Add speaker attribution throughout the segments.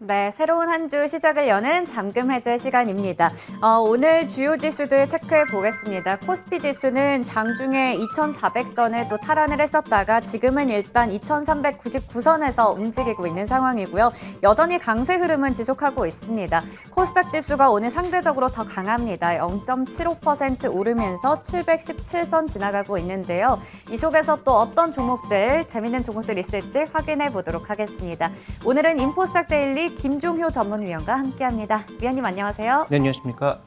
Speaker 1: 네, 새로운 한 주 시작을 여는 잠금 해제 시간입니다. 오늘 주요 지수들 체크해 보겠습니다. 코스피 지수는 장중에 2,400선을 또 탈환을 했었다가 지금은 일단 2,399선에서 움직이고 있는 상황이고요. 여전히 강세 흐름은 지속하고 있습니다. 코스닥 지수가 오늘 상대적으로 더 강합니다. 0.75% 오르면서 717선 지나가고 있는데요. 이 속에서 또 어떤 종목들, 재밌는 종목들 있을지 확인해 보도록 하겠습니다. 오늘은 인포스닥 데일리 김종효 전문위원과 함께합니다. 위원님 안녕하세요.
Speaker 2: 네, 안녕하십니까.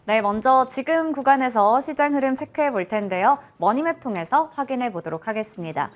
Speaker 1: 네, 먼저 지금 구간에서 시장 흐름 체크해 볼 텐데요. 머니맵 통해서 확인해 보도록 하겠습니다.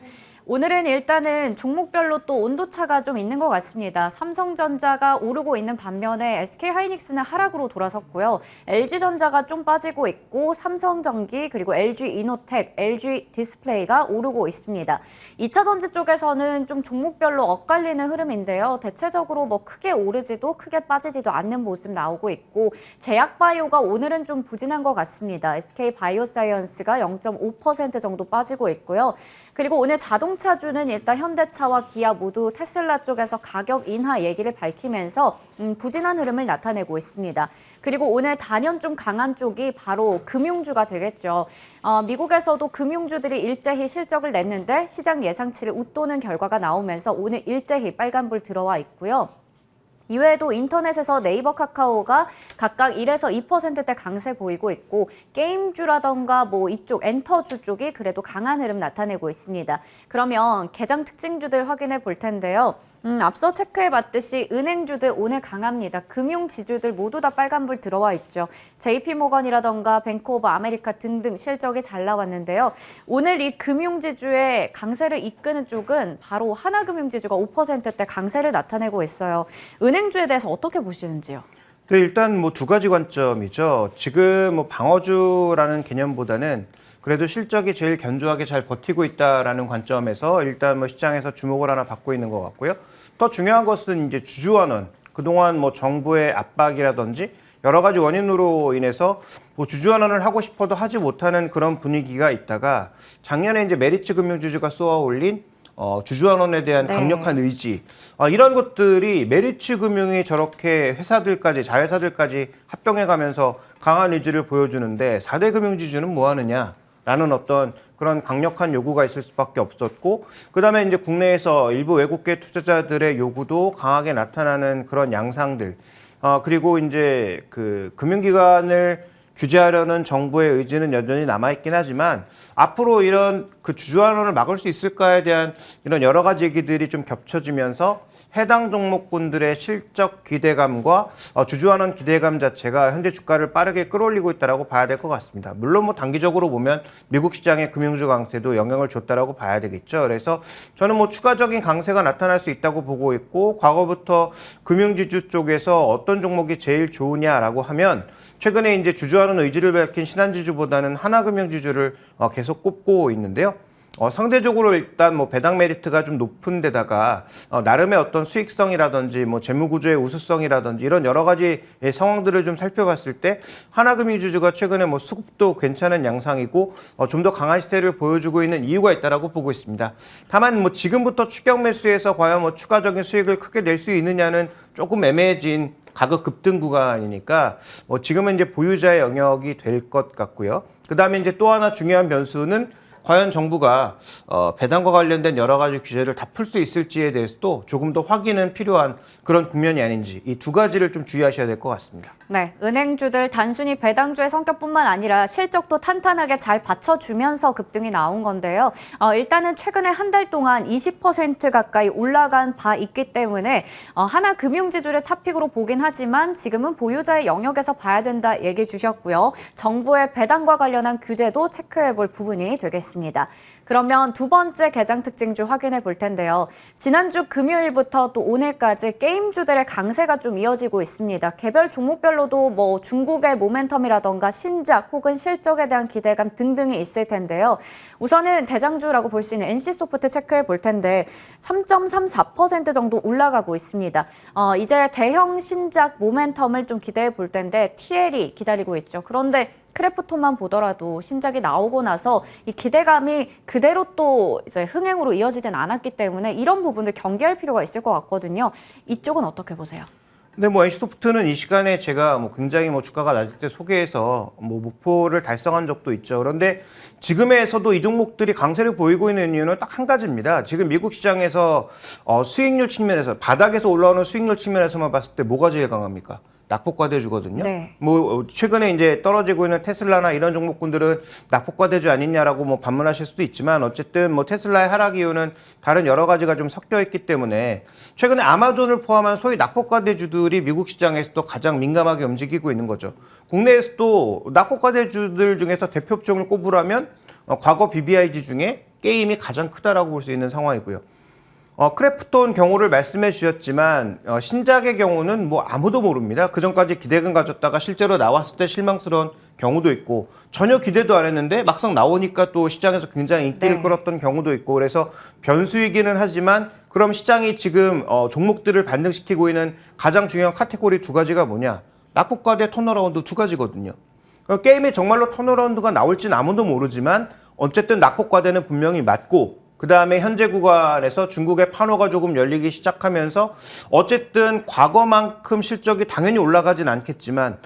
Speaker 1: 오늘은 일단은 종목별로 또 온도차가 좀 있는 것 같습니다. 삼성전자가 오르고 있는 반면에 SK하이닉스는 하락으로 돌아섰고요. LG전자가 좀 빠지고 있고 삼성전기 그리고 LG이노텍, LG디스플레이가 오르고 있습니다. 2차 전지 쪽에서는 좀 종목별로 엇갈리는 흐름인데요. 대체적으로 뭐 크게 오르지도 크게 빠지지도 않는 모습 나오고 있고 제약바이오가 오늘은 좀 부진한 것 같습니다. SK바이오사이언스가 0.5% 정도 빠지고 있고요. 그리고 오늘 자동차주는 일단 현대차와 기아 모두 테슬라 쪽에서 가격 인하 얘기를 밝히면서 부진한 흐름을 나타내고 있습니다. 그리고 오늘 단연 좀 강한 쪽이 바로 금융주가 되겠죠. 미국에서도 금융주들이 일제히 실적을 냈는데 시장 예상치를 웃도는 결과가 나오면서 오늘 일제히 빨간불 들어와 있고요. 이외에도 인터넷에서 네이버, 카카오가 각각 1에서 2%대 강세 보이고 있고 게임주라던가 뭐 이쪽 엔터주 쪽이 그래도 강한 흐름 나타내고 있습니다. 그러면 개장 특징주들 확인해 볼 텐데요. 앞서 체크해봤듯이 은행주들 오늘 강합니다. 금융지주들 모두 다 빨간불 들어와 있죠. JP모건이라던가 뱅크 오브 아메리카 등등 실적이 잘 나왔는데요. 오늘 이 금융지주의 강세를 이끄는 쪽은 바로 하나금융지주가 5%대 강세를 나타내고 있어요. 은행주에 대해서 어떻게 보시는지요?
Speaker 2: 네, 일단 뭐 두 가지 관점이죠. 지금 뭐 방어주라는 개념보다는 그래도 실적이 제일 견조하게 잘 버티고 있다라는 관점에서 일단 뭐 시장에서 주목을 하나 받고 있는 것 같고요. 더 중요한 것은 이제 주주환원, 그동안 뭐 정부의 압박이라든지 여러 가지 원인으로 인해서 뭐 주주환원을 하고 싶어도 하지 못하는 그런 분위기가 있다가 작년에 이제 메리츠 금융주주가 쏘아 올린 주주환원에 대한 강력한 의지, 이런 것들이 메리츠 금융이 저렇게 회사들까지, 자회사들까지 합병해가면서 강한 의지를 보여주는데 4대 금융지주는 뭐 하느냐? 라는 어떤 그런 강력한 요구가 있을 수밖에 없었고, 그 다음에 이제 국내에서 일부 외국계 투자자들의 요구도 강하게 나타나는 그런 양상들, 그리고 이제 그 금융기관을 규제하려는 정부의 의지는 여전히 남아있긴 하지만 앞으로 이런 그 주주환원을 막을 수 있을까에 대한 이런 여러 가지 얘기들이 좀 겹쳐지면서 해당 종목군들의 실적 기대감과 주주환원 기대감 자체가 현재 주가를 빠르게 끌어올리고 있다고 봐야 될 것 같습니다. 물론 뭐 단기적으로 보면 미국 시장의 금융주 강세도 영향을 줬다고 봐야 되겠죠. 그래서 저는 뭐 추가적인 강세가 나타날 수 있다고 보고 있고, 과거부터 금융지주 쪽에서 어떤 종목이 제일 좋으냐라고 하면 최근에 이제 주주환원 의지를 밝힌 신한지주보다는 하나금융지주를 계속 꼽고 있는데요. 상대적으로 일단 뭐 배당 메리트가 좀 높은 데다가 나름의 어떤 수익성이라든지 뭐 재무구조의 우수성이라든지 이런 여러 가지 상황들을 좀 살펴봤을 때 하나금융지주가 최근에 뭐 수급도 괜찮은 양상이고 좀 더 강한 시세를 보여주고 있는 이유가 있다라고 보고 있습니다. 다만 뭐 지금부터 추격 매수해서 과연 뭐 추가적인 수익을 크게 낼 수 있느냐는 조금 애매해진 가격 급등 구간이니까 지금은 이제 보유자의 영역이 될 것 같고요. 그 다음에 이제 또 하나 중요한 변수는 과연 정부가 배당과 관련된 여러 가지 규제를 다 풀 수 있을지에 대해서도 조금 더 확인은 필요한 그런 국면이 아닌지, 이 두 가지를 좀 주의하셔야 될 것 같습니다.
Speaker 1: 네, 은행주들 단순히 배당주의 성격뿐만 아니라 실적도 탄탄하게 잘 받쳐주면서 급등이 나온 건데요. 일단은 최근에 한 달 동안 20% 가까이 올라간 바 있기 때문에 하나 금융지주를 탑픽으로 보긴 하지만 지금은 보유자의 영역에서 봐야 된다 얘기 주셨고요. 정부의 배당과 관련한 규제도 체크해볼 부분이 되겠습니다. 그러면 두 번째 개장 특징주 확인해 볼 텐데요. 지난주 금요일부터 또 오늘까지 게임주들의 강세가 좀 이어지고 있습니다. 개별 종목별로도 뭐 중국의 모멘텀이라던가 신작 혹은 실적에 대한 기대감 등등이 있을 텐데요. 우선은 대장주라고 볼 수 있는 NC소프트 체크해 볼 텐데 3.34% 정도 올라가고 있습니다. 이제 대형 신작 모멘텀을 좀 기대해 볼 텐데 TL이 기다리고 있죠. 그런데 크래프톤만 보더라도 신작이 나오고 나서 이 기대감이 그대로 또 이제 흥행으로 이어지진 않았기 때문에 이런 부분들 경계할 필요가 있을 것 같거든요. 이쪽은 어떻게 보세요?
Speaker 2: 근데 뭐 NC소프트는 이 시간에 제가 뭐 굉장히 뭐 주가가 낮을 때 소개해서 뭐 목표를 달성한 적도 있죠. 그런데 지금에서도 이 종목들이 강세를 보이고 있는 이유는 딱 한 가지입니다. 지금 미국 시장에서 수익률 측면에서 바닥에서 올라오는 수익률 측면에서만 봤을 때 뭐가 제일 강합니까? 낙폭과대주거든요.
Speaker 1: 네.
Speaker 2: 뭐 최근에 이제 떨어지고 있는 테슬라나 이런 종목군들은 낙폭과대주 아니냐라고 뭐 반문하실 수도 있지만 어쨌든 뭐 테슬라의 하락 이유는 다른 여러 가지가 좀 섞여 있기 때문에 최근에 아마존을 포함한 소위 낙폭과대주들이 미국 시장에서도 가장 민감하게 움직이고 있는 거죠. 국내에서도 낙폭과대주들 중에서 대표적을 꼽으라면 과거 BBIG 중에 게임이 가장 크다라고 볼 수 있는 상황이고요. 크래프톤 경우를 말씀해 주셨지만 신작의 경우는 뭐 아무도 모릅니다. 그전까지 기대감 가졌다가 실제로 나왔을 때 실망스러운 경우도 있고 전혀 기대도 안 했는데 막상 나오니까 또 시장에서 굉장히 인기를 끌었던 경우도 있고 그래서 변수이기는 하지만 그럼 시장이 지금 종목들을 반등시키고 있는 가장 중요한 카테고리 두 가지가 뭐냐? 낙폭과대 턴어라운드 두 가지거든요. 게임에 정말로 턴어라운드가 나올지는 아무도 모르지만 어쨌든 낙폭과대는 분명히 맞고 그 다음에 현재 구간에서 중국의 판호가 조금 열리기 시작하면서 어쨌든 과거만큼 실적이 당연히 올라가진 않겠지만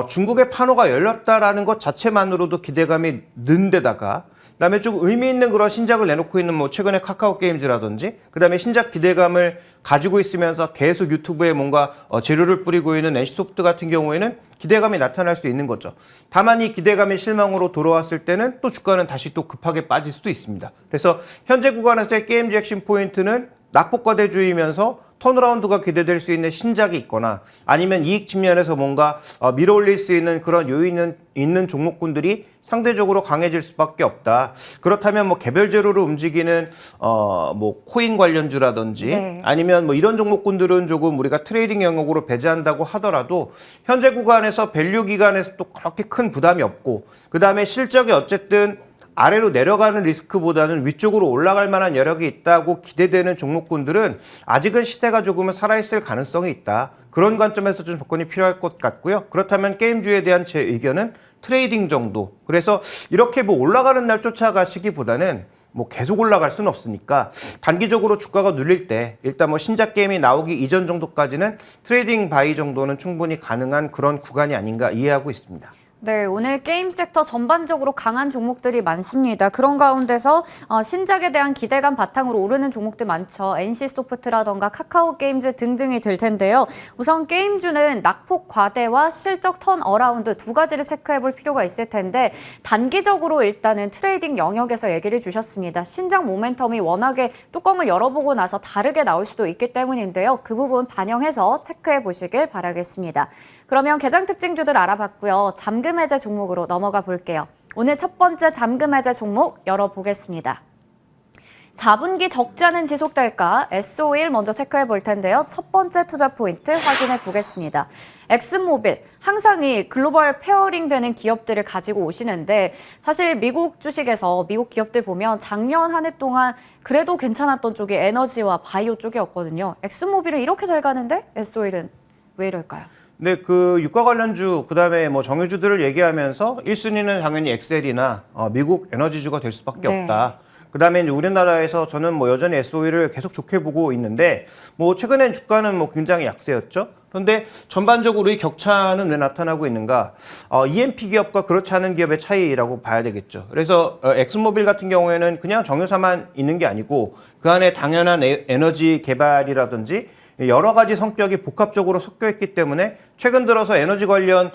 Speaker 2: 중국의 판호가 열렸다라는 것 자체만으로도 기대감이 는 데다가 그다음에 좀 의미 있는 그런 신작을 내놓고 있는 뭐 최근에 카카오 게임즈라든지 그다음에 신작 기대감을 가지고 있으면서 계속 유튜브에 뭔가 재료를 뿌리고 있는 NC소프트 같은 경우에는 기대감이 나타날 수 있는 거죠. 다만 이 기대감이 실망으로 돌아왔을 때는 또 주가는 다시 또 급하게 빠질 수도 있습니다. 그래서 현재 구간에서의 게임즈 핵심 포인트는 낙폭과대주의면서 턴어라운드가 기대될 수 있는 신작이 있거나 아니면 이익 측면에서 뭔가 밀어올릴 수 있는 그런 요인은 있는 종목군들이 상대적으로 강해질 수밖에 없다. 그렇다면 뭐 개별제로로 움직이는 뭐 코인 관련주라든지
Speaker 1: 네.
Speaker 2: 아니면 뭐 이런 종목군들은 조금 우리가 트레이딩 영역으로 배제한다고 하더라도 현재 구간에서 밸류 기간에서 또 그렇게 큰 부담이 없고 그다음에 실적이 어쨌든 아래로 내려가는 리스크보다는 위쪽으로 올라갈 만한 여력이 있다고 기대되는 종목군들은 아직은 시대가 조금은 살아있을 가능성이 있다. 그런 관점에서 좀 접근이 필요할 것 같고요. 그렇다면 게임주에 대한 제 의견은 트레이딩 정도. 그래서 이렇게 뭐 올라가는 날 쫓아가시기보다는 뭐 계속 올라갈 수는 없으니까 단기적으로 주가가 눌릴 때 일단 뭐 신작 게임이 나오기 이전 정도까지는 트레이딩 바이 정도는 충분히 가능한 그런 구간이 아닌가 이해하고 있습니다.
Speaker 1: 네, 오늘 게임 섹터 전반적으로 강한 종목들이 많습니다. 그런 가운데서 신작에 대한 기대감 바탕으로 오르는 종목들 많죠. NC소프트라던가 카카오게임즈 등등이 될 텐데요. 우선 게임주는 낙폭 과대와 실적 턴어라운드 두 가지를 체크해볼 필요가 있을 텐데 단기적으로 일단은 트레이딩 영역에서 얘기를 주셨습니다. 신작 모멘텀이 워낙에 뚜껑을 열어보고 나서 다르게 나올 수도 있기 때문인데요. 그 부분 반영해서 체크해보시길 바라겠습니다. 그러면 개장 특징주들 알아봤고요. 잠금 해제 종목으로 넘어가 볼게요. 오늘 첫 번째 잠금 해제 종목 열어보겠습니다. 4분기 적자는 지속될까? S51 먼저 체크해 볼 텐데요. 첫 번째 투자 포인트 확인해 보겠습니다. 엑슨모빌, 항상 이 글로벌 페어링 되는 기업들을 가지고 오시는데 사실 미국 주식에서 미국 기업들 보면 작년 한 해 동안 그래도 괜찮았던 쪽이 에너지와 바이오 쪽이었거든요. 엑슨모빌은 이렇게 잘 가는데 S51은 왜 이럴까요?
Speaker 2: 네, 그 유가 관련주 그다음에 뭐 정유주들을 얘기하면서 1순위는 당연히 엑셀이나 미국 에너지주가 될 수밖에
Speaker 1: 네.
Speaker 2: 없다. 그다음에 이제 우리나라에서 저는 뭐 여전히 SOE를 계속 좋게 보고 있는데 뭐 최근엔 주가는 뭐 굉장히 약세였죠. 그런데 전반적으로 이 격차는 왜 나타나고 있는가? E&P 기업과 그렇지 않은 기업의 차이라고 봐야 되겠죠. 그래서 엑슨모빌 같은 경우에는 그냥 정유사만 있는 게 아니고 그 안에 당연한 에너지 개발이라든지 여러 가지 성격이 복합적으로 섞여 있기 때문에 최근 들어서 에너지 관련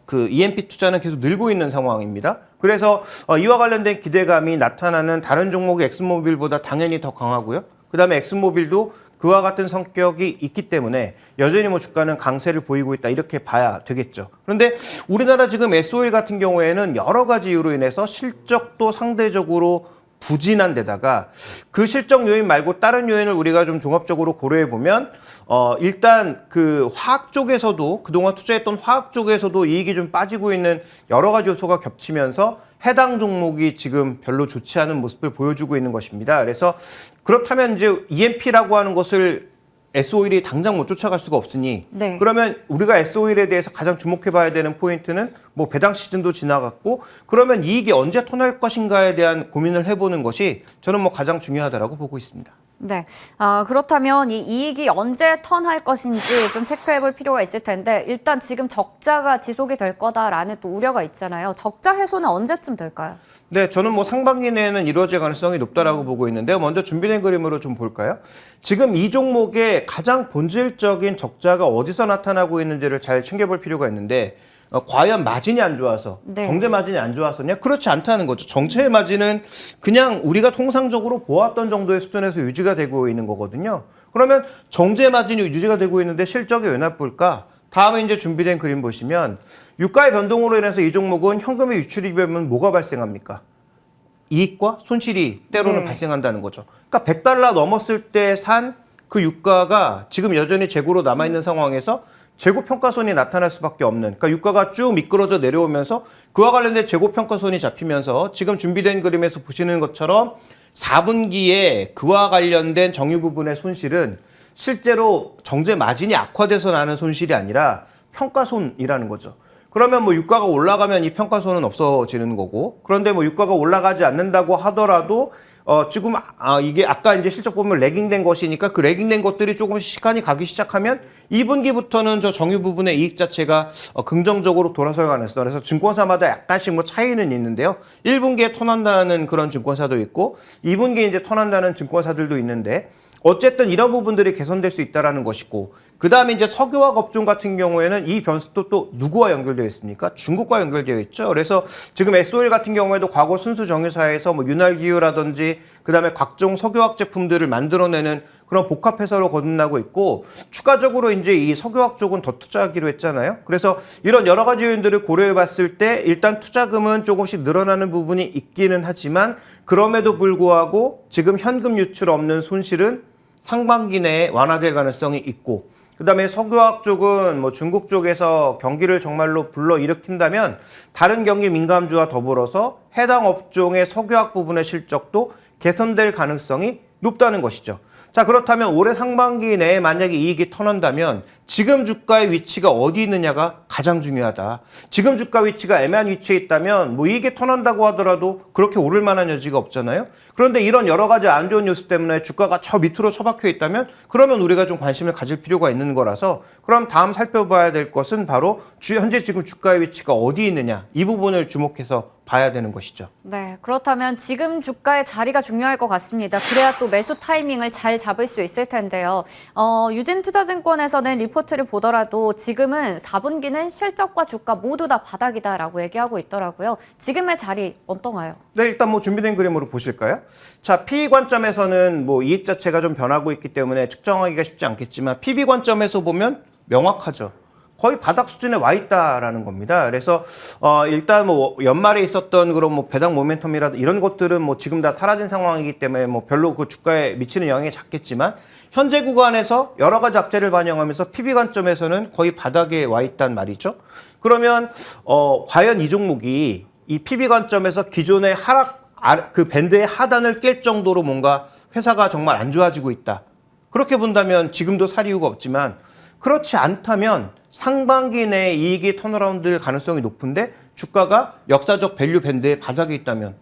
Speaker 2: 그 E&P 투자는 계속 늘고 있는 상황입니다. 그래서 이와 관련된 기대감이 나타나는 다른 종목의 엑슨모빌보다 당연히 더 강하고요. 그다음에 엑슨모빌도 그와 같은 성격이 있기 때문에 여전히 뭐 주가는 강세를 보이고 있다 이렇게 봐야 되겠죠. 그런데 우리나라 지금 SOE 같은 경우에는 여러 가지 이유로 인해서 실적도 상대적으로 부진한 데다가 그 실적 요인 말고 다른 요인을 우리가 좀 종합적으로 고려해 보면 일단 그 화학 쪽에서도 그동안 투자했던 화학 쪽에서도 이익이 좀 빠지고 있는 여러 가지 요소가 겹치면서 해당 종목이 지금 별로 좋지 않은 모습을 보여주고 있는 것입니다. 그래서 그렇다면 이제 E&P라고 하는 것을 S오일이 당장 못 쫓아갈 수가 없으니
Speaker 1: 네.
Speaker 2: 그러면 우리가 S오일에 대해서 가장 주목해봐야 되는 포인트는 뭐 배당 시즌도 지나갔고 그러면 이익이 언제 터날 것인가에 대한 고민을 해보는 것이 저는 뭐 가장 중요하다라고 보고 있습니다.
Speaker 1: 네. 그렇다면 이 이익이 언제 턴할 것인지 좀 체크해 볼 필요가 있을 텐데 일단 지금 적자가 지속이 될 거다라는 또 우려가 있잖아요. 적자 해소는 언제쯤 될까요?
Speaker 2: 네, 저는 뭐 상반기 내에는 이루어질 가능성이 높다라고 보고 있는데요. 먼저 준비된 그림으로 좀 볼까요? 지금 이 종목의 가장 본질적인 적자가 어디서 나타나고 있는지를 잘 챙겨볼 필요가 있는데 과연 마진이 안 좋아서
Speaker 1: 네.
Speaker 2: 정제 마진이 안 좋았었냐? 그렇지 않다는 거죠. 정제 마진은 그냥 우리가 통상적으로 보았던 정도의 수준에서 유지가 되고 있는 거거든요. 그러면 정제 마진이 유지가 되고 있는데 실적이 왜 나쁠까? 다음에 이제 준비된 그림 보시면 유가의 변동으로 인해서 이 종목은 현금의 유출이 되면 뭐가 발생합니까? 이익과 손실이 때로는
Speaker 1: 네.
Speaker 2: 발생한다는 거죠. 그러니까 100달러 넘었을 때 산 그 유가가 지금 여전히 재고로 남아있는 상황에서 재고 평가손이 나타날 수밖에 없는, 그러니까 유가가 쭉 미끄러져 내려오면서 그와 관련된 재고 평가손이 잡히면서 지금 준비된 그림에서 보시는 것처럼 4분기에 그와 관련된 정유 부분의 손실은 실제로 정제 마진이 악화돼서 나는 손실이 아니라 평가손이라는 거죠. 그러면 뭐 유가가 올라가면 이 평가손은 없어지는 거고, 그런데 뭐 유가가 올라가지 않는다고 하더라도 지금 이게 아까 이제 실적 보면 레깅된 것이니까 그 레깅된 것들이 조금씩 시간이 가기 시작하면 2분기부터는 저 정유 부분의 이익 자체가 긍정적으로 돌아설 가능성. 그래서 증권사마다 약간씩 뭐 차이는 있는데요. 1분기에 턴한다는 그런 증권사도 있고 2분기에 이제 턴한다는 증권사들도 있는데 어쨌든 이런 부분들이 개선될 수 있다라는 것이고, 그 다음에 이제 석유화학 업종 같은 경우에는 이 변수도 또 누구와 연결되어 있습니까? 중국과 연결되어 있죠. 그래서 지금 S오일 같은 경우에도 과거 순수 정유사에서 뭐 윤활기유라든지 그 다음에 각종 석유화학 제품들을 만들어내는 그런 복합 회사로 거듭나고 있고, 추가적으로 이제 이 석유화학 쪽은 더 투자하기로 했잖아요. 그래서 이런 여러 가지 요인들을 고려해 봤을 때 일단 투자금은 조금씩 늘어나는 부분이 있기는 하지만 그럼에도 불구하고 지금 현금 유출 없는 손실은 상반기 내에 완화될 가능성이 있고, 그다음에 석유화학 쪽은 뭐 중국 쪽에서 경기를 정말로 불러일으킨다면 다른 경기 민감주와 더불어서 해당 업종의 석유화학 부분의 실적도 개선될 가능성이 높다는 것이죠. 자, 그렇다면 올해 상반기 내에 만약에 이익이 턴한다면 지금 주가의 위치가 어디 있느냐가 가장 중요하다. 지금 주가 위치가 애매한 위치에 있다면 뭐 이익이 턴한다고 하더라도 그렇게 오를 만한 여지가 없잖아요. 그런데 이런 여러 가지 안 좋은 뉴스 때문에 주가가 저 밑으로 처박혀 있다면 그러면 우리가 좀 관심을 가질 필요가 있는 거라서, 그럼 다음 살펴봐야 될 것은 바로 현재 지금 주가의 위치가 어디 있느냐, 이 부분을 주목해서 봐야 되는 것이죠.
Speaker 1: 네, 그렇다면 지금 주가의 자리가 중요할 것 같습니다. 그래야 또 매수 타이밍을 잘 잡을 수 있을 텐데요. 유진투자증권에서는 리포트를 보더라도 지금은 4분기는 실적과 주가 모두 다 바닥이다라고 얘기하고 있더라고요. 지금의 자리 어떤가요?
Speaker 2: 네, 일단 뭐 준비된 그림으로 보실까요? 자, PE 관점에서는 뭐 이익 자체가 좀 변하고 있기 때문에 측정하기가 쉽지 않겠지만 PB 관점에서 보면 명확하죠. 거의 바닥 수준에 와 있다라는 겁니다. 그래서 일단 뭐 연말에 있었던 그런 뭐 배당 모멘텀이라든 이런 것들은 뭐 지금 다 사라진 상황이기 때문에 뭐 별로 그 주가에 미치는 영향이 작겠지만 현재 구간에서 여러 가지 악재를 반영하면서 PB 관점에서는 거의 바닥에 와 있단 말이죠. 그러면 과연 이 종목이 이 PB 관점에서 기존의 그 밴드의 하단을 깰 정도로 뭔가 회사가 정말 안 좋아지고 있다, 그렇게 본다면 지금도 살 이유가 없지만, 그렇지 않다면 상반기 내에 이익이 턴어라운드될 가능성이 높은데 주가가 역사적 밸류 밴드의 바닥에 있다면,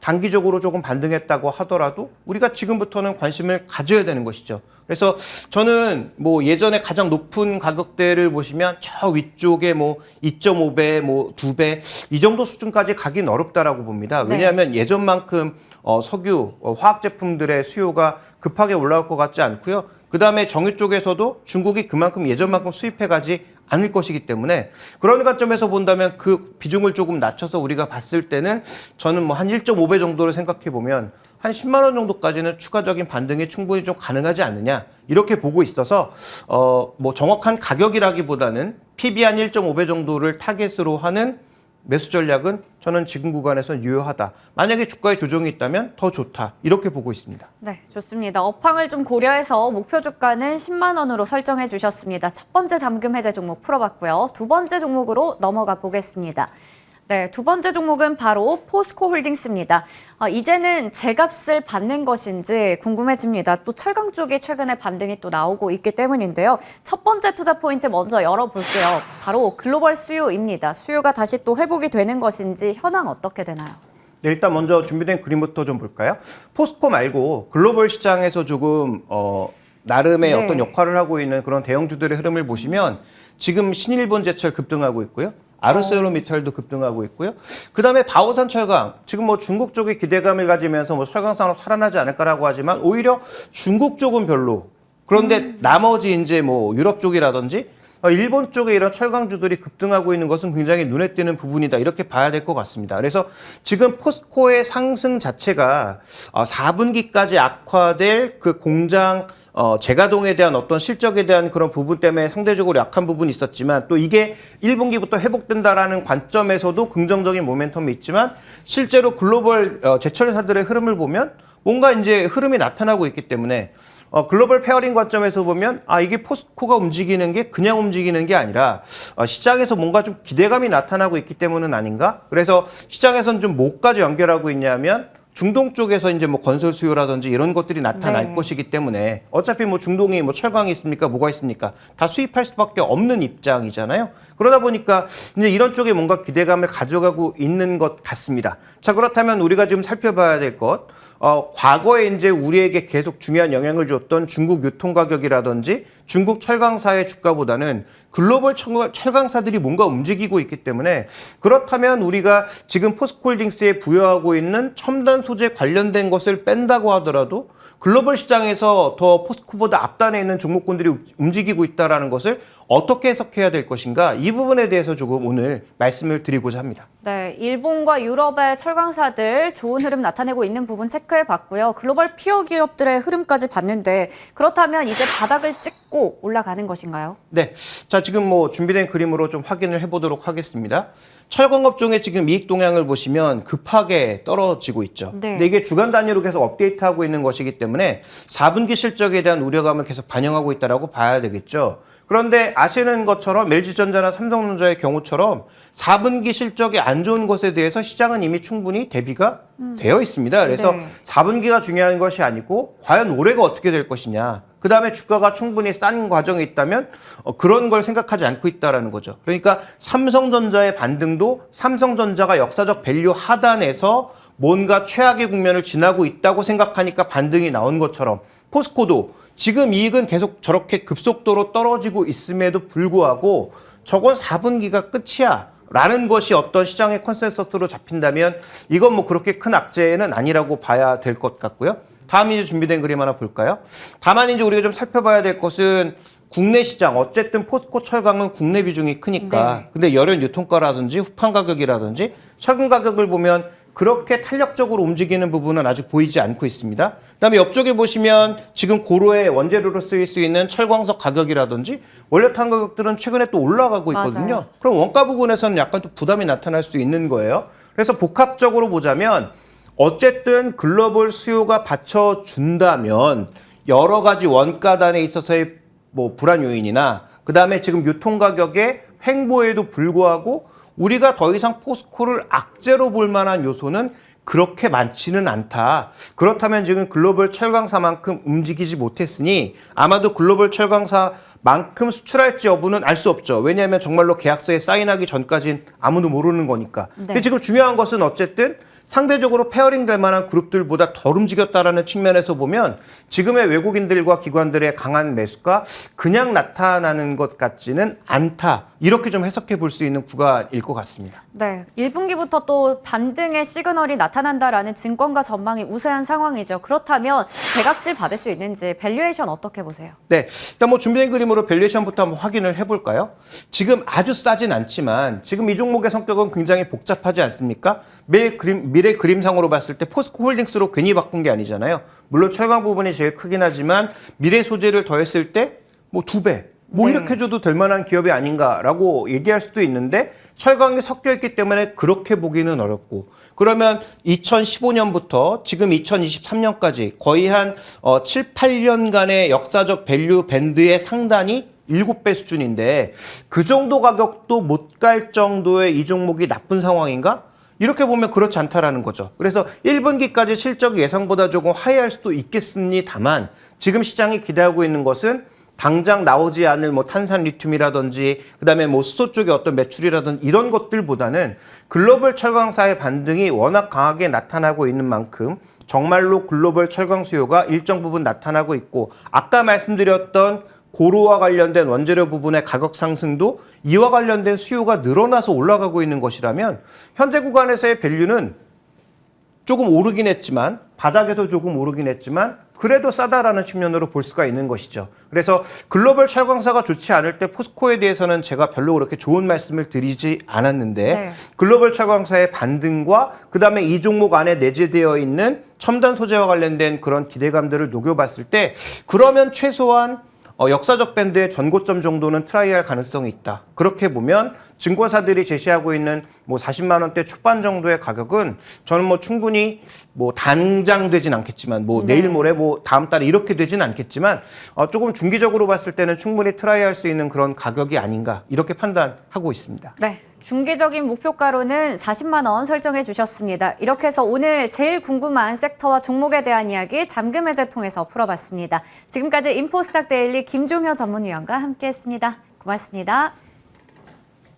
Speaker 2: 단기적으로 조금 반등했다고 하더라도 우리가 지금부터는 관심을 가져야 되는 것이죠. 그래서 저는 뭐 예전에 가장 높은 가격대를 보시면 저 위쪽에 뭐 2.5배, 뭐 2배 이 정도 수준까지 가긴 어렵다라고 봅니다. 왜냐하면 예전만큼 석유, 화학 제품들의 수요가 급하게 올라올 것 같지 않고요. 그다음에 정유 쪽에서도 중국이 그만큼 예전만큼 수입해가지 않을 것이기 때문에 그런 관점에서 본다면 그 비중을 조금 낮춰서 우리가 봤을 때는 저는 뭐 한 1.5배 정도를 생각해 보면 한 10만 원 정도까지는 추가적인 반등이 충분히 좀 가능하지 않느냐, 이렇게 보고 있어서 뭐 정확한 가격이라기보다는 PB 한 1.5배 정도를 타겟으로 하는 매수 전략은 저는 지금 구간에서는 유효하다. 만약에 주가의 조정이 있다면 더 좋다, 이렇게 보고 있습니다.
Speaker 1: 네, 좋습니다. 업황을 좀 고려해서 목표 주가는 10만 원으로 설정해 주셨습니다. 첫 번째 잠금 해제 종목 풀어봤고요. 두 번째 종목으로 넘어가 보겠습니다. 네, 두 번째 종목은 바로 포스코 홀딩스입니다. 이제는 제값을 받는 것인지 궁금해집니다. 또 철강 쪽이 최근에 반등이 또 나오고 있기 때문인데요. 첫 번째 투자 포인트 먼저 열어볼게요. 바로 글로벌 수요입니다. 수요가 다시 또 회복이 되는 것인지 현황 어떻게 되나요?
Speaker 2: 네, 일단 먼저 준비된 그림부터 좀 볼까요? 포스코 말고 글로벌 시장에서 조금 나름의
Speaker 1: 네.
Speaker 2: 어떤 역할을 하고 있는 그런 대형주들의 흐름을 보시면 지금 신일본제철 급등하고 있고요. 아르셀로미탈도 급등하고 있고요. 그다음에 바오산 철강, 지금 뭐 중국 쪽에 기대감을 가지면서 뭐 철강 산업 살아나지 않을까라고 하지만 오히려 중국 쪽은 별로. 그런데 나머지 이제 뭐 유럽 쪽이라든지 일본 쪽에 이런 철강주들이 급등하고 있는 것은 굉장히 눈에 띄는 부분이다. 이렇게 봐야 될 것 같습니다. 그래서 지금 포스코의 상승 자체가 4분기까지 악화될 그 공장 재가동에 대한 어떤 실적에 대한 그런 부분 때문에 상대적으로 약한 부분이 있었지만 또 이게 1분기부터 회복된다라는 관점에서도 긍정적인 모멘텀이 있지만 실제로 글로벌 제철사들의 흐름을 보면 뭔가 이제 흐름이 나타나고 있기 때문에 글로벌 페어링 관점에서 보면 이게 포스코가 움직이는 게 그냥 움직이는 게 아니라 시장에서 뭔가 좀 기대감이 나타나고 있기 때문은 아닌가? 그래서 시장에서는 좀 뭐까지 연결하고 있냐면 중동 쪽에서 이제 뭐 건설 수요라든지 이런 것들이 나타날
Speaker 1: 네.
Speaker 2: 것이기 때문에 어차피 뭐 중동이 뭐 철강이 있습니까? 뭐가 있습니까? 다 수입할 수밖에 없는 입장이잖아요. 그러다 보니까 이제 이런 쪽에 뭔가 기대감을 가져가고 있는 것 같습니다. 자, 그렇다면 우리가 지금 살펴봐야 될 것. 과거에 이제 우리에게 계속 중요한 영향을 줬던 중국 유통 가격이라든지 중국 철강사의 주가보다는 글로벌 철강사들이 뭔가 움직이고 있기 때문에 그렇다면 우리가 지금 포스코홀딩스에 부여하고 있는 첨단 소재 관련된 것을 뺀다고 하더라도 글로벌 시장에서 더 포스코보다 앞단에 있는 종목군들이 움직이고 있다는 것을 어떻게 해석해야 될 것인가 이 부분에 대해서 조금 오늘 말씀을 드리고자 합니다.
Speaker 1: 네, 일본과 유럽의 철강사들 좋은 흐름 나타내고 있는 부분 체크해봤고요. 글로벌 피어 기업들의 흐름까지 봤는데 그렇다면 이제 바닥을 찍고 올라가는 것인가요?
Speaker 2: 네, 자 지금 뭐 준비된 그림으로 좀 확인을 해보도록 하겠습니다. 철강업종의 지금 이익 동향을 보시면 급하게 떨어지고 있죠.
Speaker 1: 네.
Speaker 2: 근데 이게 주간 단위로 계속 업데이트하고 있는 것이기 때문에 4분기 실적에 대한 우려감을 계속 반영하고 있다라고 봐야 되겠죠. 그런데 아시는 것처럼 LG전자나 삼성전자의 경우처럼 4분기 실적이 안 좋은 것에 대해서 시장은 이미 충분히 대비가 되어 있습니다. 그래서
Speaker 1: 네.
Speaker 2: 4분기가 중요한 것이 아니고 과연 올해가 어떻게 될 것이냐. 그다음에 주가가 충분히 싼 과정이 있다면 그런 걸 생각하지 않고 있다라는 거죠. 그러니까 삼성전자의 반등도 삼성전자가 역사적 밸류 하단에서 뭔가 최악의 국면을 지나고 있다고 생각하니까 반등이 나온 것처럼 포스코도 지금 이익은 계속 저렇게 급속도로 떨어지고 있음에도 불구하고 저건 4분기가 끝이야. 라는 것이 어떤 시장의 컨센서스로 잡힌다면 이건 뭐 그렇게 큰 악재는 아니라고 봐야 될 것 같고요. 다음 이제 준비된 그림 하나 볼까요? 다만 이제 우리가 좀 살펴봐야 될 것은 국내 시장, 어쨌든 포스코 철강은 국내 비중이 크니까.
Speaker 1: 네.
Speaker 2: 근데 열연 유통가라든지 후판 가격이라든지 철근 가격을 보면 그렇게 탄력적으로 움직이는 부분은 아직 보이지 않고 있습니다. 그다음에 옆쪽에 보시면 지금 고로의 원재료로 쓰일 수 있는 철광석 가격이라든지 원료탄 가격들은 최근에 또 올라가고 있거든요.
Speaker 1: 맞아요.
Speaker 2: 그럼 원가 부분에서는 약간 또 부담이 나타날 수 있는 거예요. 그래서 복합적으로 보자면 어쨌든 글로벌 수요가 받쳐준다면 여러 가지 원가단에 있어서의 뭐 불안 요인이나 그다음에 지금 유통 가격의 횡보에도 불구하고 우리가 더 이상 포스코를 악재로 볼 만한 요소는 그렇게 많지는 않다. 그렇다면 지금 글로벌 철강사만큼 움직이지 못했으니 아마도 글로벌 철강사만큼 수출할지 여부는 알 수 없죠. 왜냐하면 정말로 계약서에 사인하기 전까지는 아무도 모르는 거니까.
Speaker 1: 네.
Speaker 2: 근데 지금 중요한 것은 어쨌든 상대적으로 페어링 될 만한 그룹들보다 덜 움직였다라는 측면에서 보면 지금의 외국인들과 기관들의 강한 매수가 그냥 나타나는 것 같지는 않다. 이렇게 좀 해석해 볼 수 있는 구간일 것 같습니다.
Speaker 1: 네, 1분기부터 또 반등의 시그널이 나타난다라는 증권가 전망이 우세한 상황이죠. 그렇다면 제값을 받을 수 있는지 밸류에이션 어떻게 보세요?
Speaker 2: 네, 일단 뭐 준비된 그림으로 밸류에이션부터 한번 확인을 해볼까요? 지금 아주 싸진 않지만 지금 이 종목의 성격은 굉장히 복잡하지 않습니까? 미래 그림상으로 봤을 때 포스코 홀딩스로 괜히 바꾼 게 아니잖아요. 물론 철강 부분이 제일 크긴 하지만 미래 소재를 더했을 때 뭐 2배. 뭐
Speaker 1: 네.
Speaker 2: 이렇게 줘도 될 만한 기업이 아닌가라고 얘기할 수도 있는데 철강이 섞여 있기 때문에 그렇게 보기는 어렵고 그러면 2015년부터 지금 2023년까지 거의 한 7, 8년간의 역사적 밸류 밴드의 상단이 7배 수준인데 그 정도 가격도 못 갈 정도의 이 종목이 나쁜 상황인가? 이렇게 보면 그렇지 않다라는 거죠. 그래서 1분기까지 실적이 예상보다 조금 하회할 수도 있겠습니다만 지금 시장이 기대하고 있는 것은 당장 나오지 않을 뭐 탄산 리튬이라든지 그다음에 뭐 수소 쪽의 어떤 매출이라든지 이런 것들보다는 글로벌 철강사의 반등이 워낙 강하게 나타나고 있는 만큼 정말로 글로벌 철강 수요가 일정 부분 나타나고 있고 아까 말씀드렸던 고로와 관련된 원재료 부분의 가격 상승도 이와 관련된 수요가 늘어나서 올라가고 있는 것이라면 현재 구간에서의 밸류는 조금 오르긴 했지만 바닥에서 조금 오르긴 했지만 그래도 싸다라는 측면으로 볼 수가 있는 것이죠. 그래서 글로벌 철강사가 좋지 않을 때 포스코에 대해서는 제가 별로 그렇게 좋은 말씀을 드리지 않았는데
Speaker 1: 네.
Speaker 2: 글로벌 철강사의 반등과 그다음에 이 종목 안에 내재되어 있는 첨단 소재와 관련된 그런 기대감들을 녹여봤을 때 그러면 최소한 역사적 밴드의 전고점 정도는 트라이할 가능성이 있다. 그렇게 보면 증권사들이 제시하고 있는 뭐 40만 원대 초반 정도의 가격은 저는 뭐 충분히 뭐 당장 되진 않겠지만 뭐 내일 모레 뭐 다음 달에 이렇게 되진 않겠지만 조금 중기적으로 봤을 때는 충분히 트라이할 수 있는 그런 가격이 아닌가 이렇게 판단하고 있습니다.
Speaker 1: 네. 중기적인 목표가로는 40만 원 설정해 주셨습니다. 이렇게 해서 오늘 제일 궁금한 섹터와 종목에 대한 이야기 잠금 해제 통해서 풀어봤습니다. 지금까지 인포스탁 데일리 김종효 전문위원과 함께했습니다. 고맙습니다.